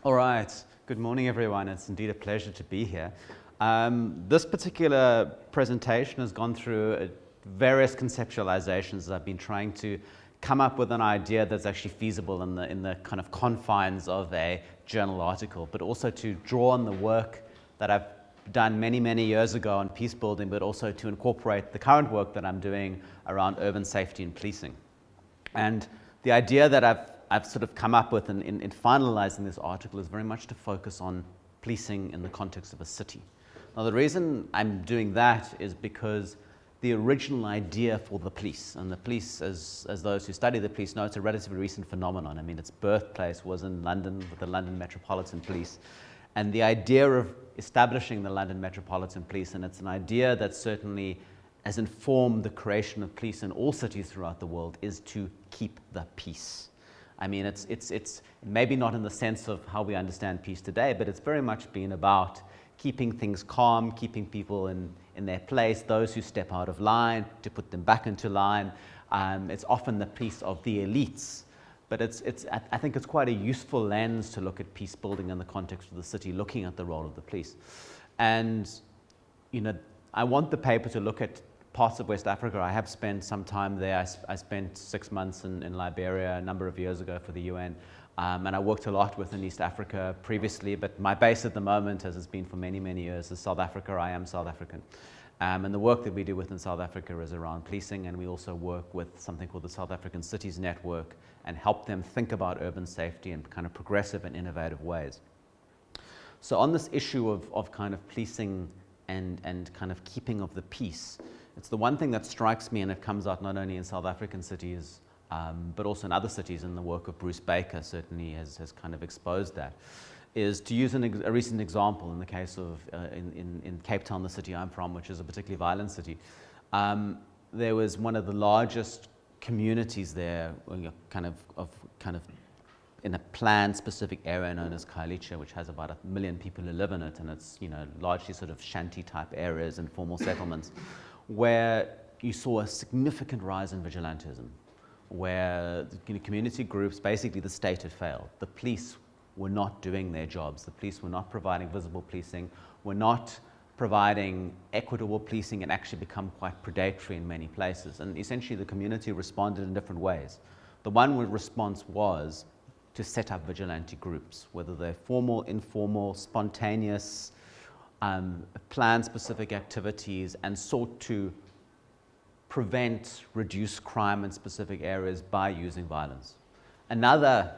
All right. Good morning, everyone. It's indeed a pleasure to be here. This particular presentation has gone through various conceptualizations. I've been trying to come up with an idea that's actually feasible in the kind of confines of a journal article, but also to draw on the work that I've done many years ago on peace building, but also to incorporate the current work that I'm doing around urban safety and policing. And the idea that I've sort of come up with in finalizing this article is very much to focus on policing in the context of a city. Now, the reason I'm doing that is because the original idea for the police, and the police, as those who study the police know, it's a relatively recent phenomenon. I mean, its birthplace was in London with the London Metropolitan Police. And the idea of establishing the London Metropolitan Police, and it's an idea that certainly has informed the creation of police in all cities throughout the world, is to keep the peace. I mean, it's maybe not in the sense of how we understand peace today, but it's very much been about keeping things calm, keeping people in their place, those who step out of line, to put them back into line. It's often the peace of the elites, but I think it's quite a useful lens to look at peace building in the context of the city, looking at the role of the police. And, you know, I want the paper to look at parts of West Africa. I have spent some time there. I spent 6 months in Liberia a number of years ago for the UN, and I worked a lot within East Africa previously, but my base at the moment, as it's been for many years, is South Africa. I am South African. And the work that we do within South Africa is around policing, and we also work with something called the South African Cities Network and help them think about urban safety in kind of progressive and innovative ways. So on this issue of kind of policing and kind of keeping of the peace, it's the one thing that strikes me, and it comes out not only in South African cities, but also in other cities, and the work of Bruce Baker certainly has kind of exposed that, is to use a recent example in the case of, in Cape Town, the city I'm from, which is a particularly violent city. There was one of the largest communities there, kind of in a planned specific area known as Khayelitsha, which has about 1 million people who live in it, and it's, you know, largely sort of shanty type areas and formal settlements, where you saw a significant rise in vigilantism, where community groups, basically the state had failed. The police were not doing their jobs. The police were not providing visible policing, were not providing equitable policing, and actually become quite predatory in many places. And essentially the community responded in different ways. The one response was to set up vigilante groups, whether they're formal, informal, spontaneous, plan-specific activities, and sought to prevent, reduce crime in specific areas by using violence. Another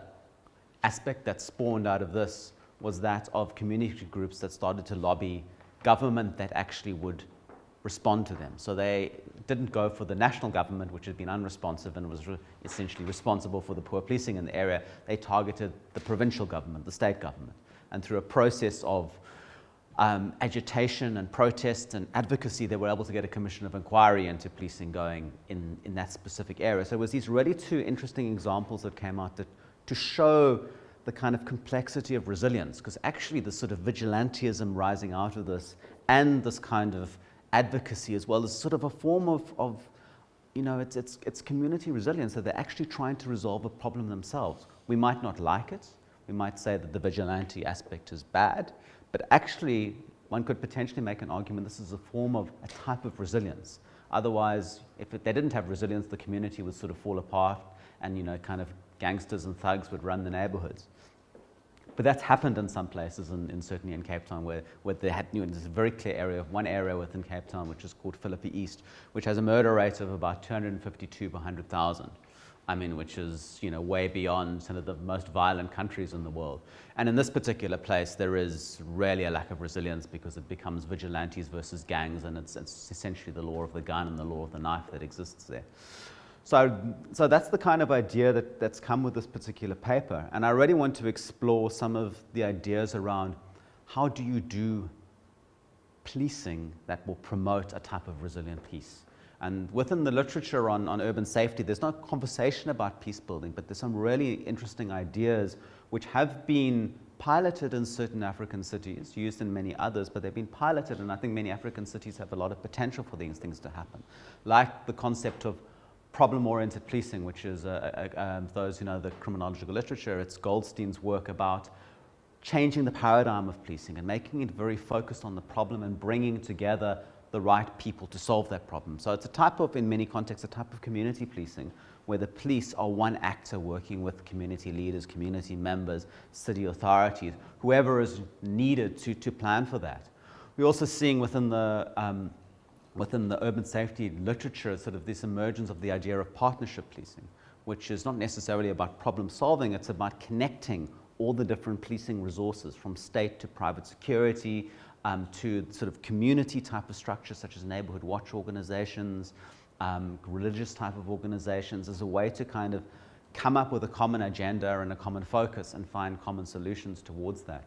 aspect that spawned out of this was that of community groups that started to lobby government that actually would respond to them. So they didn't go for the national government, which had been unresponsive and was essentially responsible for the poor policing in the area. They targeted the provincial government, the state government. And through a process of agitation and protest and advocacy, they were able to get a commission of inquiry into policing going in that specific area. So it was these really two interesting examples that came out to show the kind of complexity of resilience, because actually the sort of vigilantism rising out of this and this kind of advocacy as well is sort of a form of you know, it's community resilience, that they're actually trying to resolve a problem themselves. We might not like it. We might say that the vigilante aspect is bad, but actually one could potentially make an argument this is a form of a type of resilience. Otherwise, if they didn't have resilience, the community would sort of fall apart, and, you know, kind of gangsters and thugs would run the neighborhoods. But that's happened in some places, certainly in Cape Town, where they had, you know, there's a very clear area, one area within Cape Town, which is called Philippi East, which has a murder rate of about 252 per 100,000. I mean, which is, you know, way beyond some of the most violent countries in the world. And in this particular place, there is really a lack of resilience, because it becomes vigilantes versus gangs, and it's essentially the law of the gun and the law of the knife that exists there. So that's the kind of idea that's come with this particular paper. And I really want to explore some of the ideas around how do you do policing that will promote a type of resilient peace. And within the literature on urban safety, there's no conversation about peace building, but there's some really interesting ideas which have been piloted in certain African cities, used in many others, but they've been piloted, and I think many African cities have a lot of potential for these things to happen. Like the concept of problem-oriented policing, which is, those who know the criminological literature, it's Goldstein's work about changing the paradigm of policing and making it very focused on the problem and bringing together the right people to solve that problem. So it's a type of, in many contexts, a type of community policing where the police are one actor working with community leaders, community members, city authorities, whoever is needed to plan for that. We're also seeing within the urban safety literature sort of this emergence of the idea of partnership policing, which is not necessarily about problem solving, it's about connecting all the different policing resources from state to private security, to sort of community type of structures such as neighborhood watch organizations, religious type of organizations, as a way to kind of come up with a common agenda and a common focus and find common solutions towards that.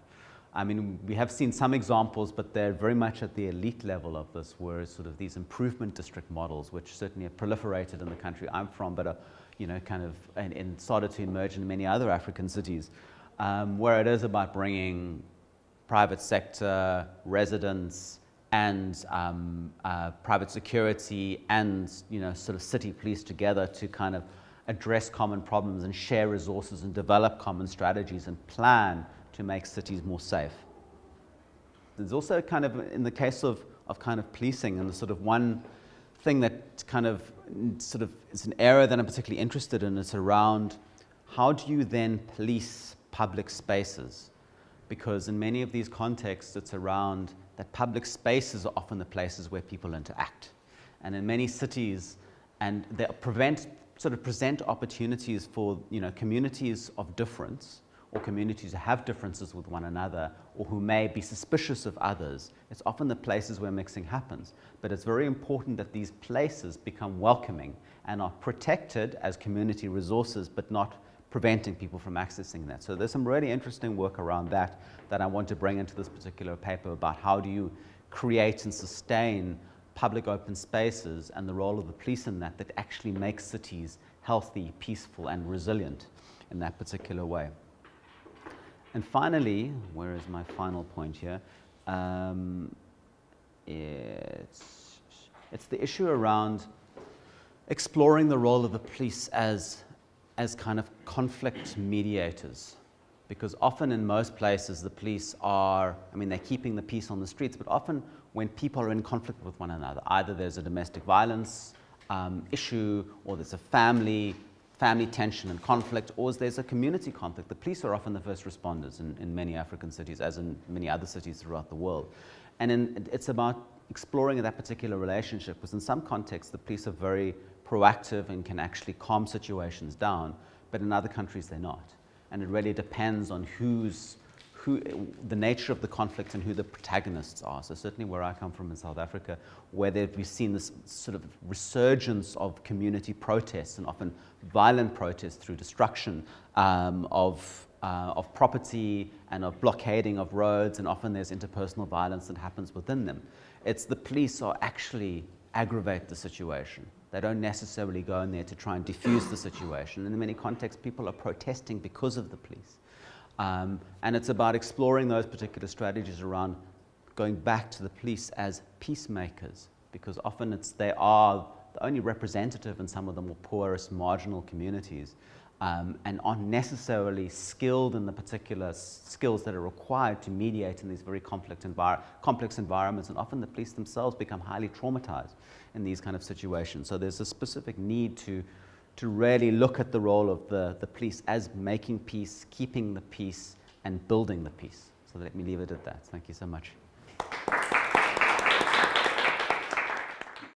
I mean, we have seen some examples, but they're very much at the elite level of this, where sort of these improvement district models, which certainly have proliferated in the country I'm from, but are, kind of and started to emerge in many other African cities, where it is about bringing private sector, residents, and private security and sort of city police together to kind of address common problems and share resources and develop common strategies and plan to make cities more safe. There's also kind of, in the case of kind of policing, and the sort of one thing that kind of sort of is an area that I'm particularly interested in, is around how do you then police public spaces? Because in many of these contexts, it's around that public spaces are often the places where people interact. And in many cities, and they present opportunities for communities of difference, or communities who have differences with one another, or who may be suspicious of others. It's often the places where mixing happens. But it's very important that these places become welcoming and are protected as community resources, but not preventing people from accessing that. So there's some really interesting work around that I want to bring into this particular paper, about how do you create and sustain public open spaces and the role of the police in that actually makes cities healthy, peaceful, and resilient in that particular way. And finally, where is my final point here? It's the issue around exploring the role of the police as kind of conflict mediators. Because often in most places the police are, they're keeping the peace on the streets, but often when people are in conflict with one another, either there's a domestic violence issue, or there's a family tension and conflict, or there's a community conflict, the police are often the first responders in many African cities, as in many other cities throughout the world. And it's about exploring that particular relationship, because in some contexts the police are very proactive and can actually calm situations down, but in other countries they're not. And it really depends on the nature of the conflict and who the protagonists are. So certainly where I come from in South Africa, where we've seen this sort of resurgence of community protests, and often violent protests through destruction of property and of blockading of roads, and often there's interpersonal violence that happens within them. It's the police are actually aggravate the situation. They don't necessarily go in there to try and diffuse the situation. And in many contexts, people are protesting because of the police. And it's about exploring those particular strategies around going back to the police as peacemakers, because often they are the only representative in some of the more poorest, marginal communities, and aren't necessarily skilled in the particular skills that are required to mediate in these very complex environments. And often the police themselves become highly traumatized in these kind of situations. So there's a specific need to really look at the role of the police as making peace, keeping the peace, and building the peace. So let me leave it at that. Thank you so much.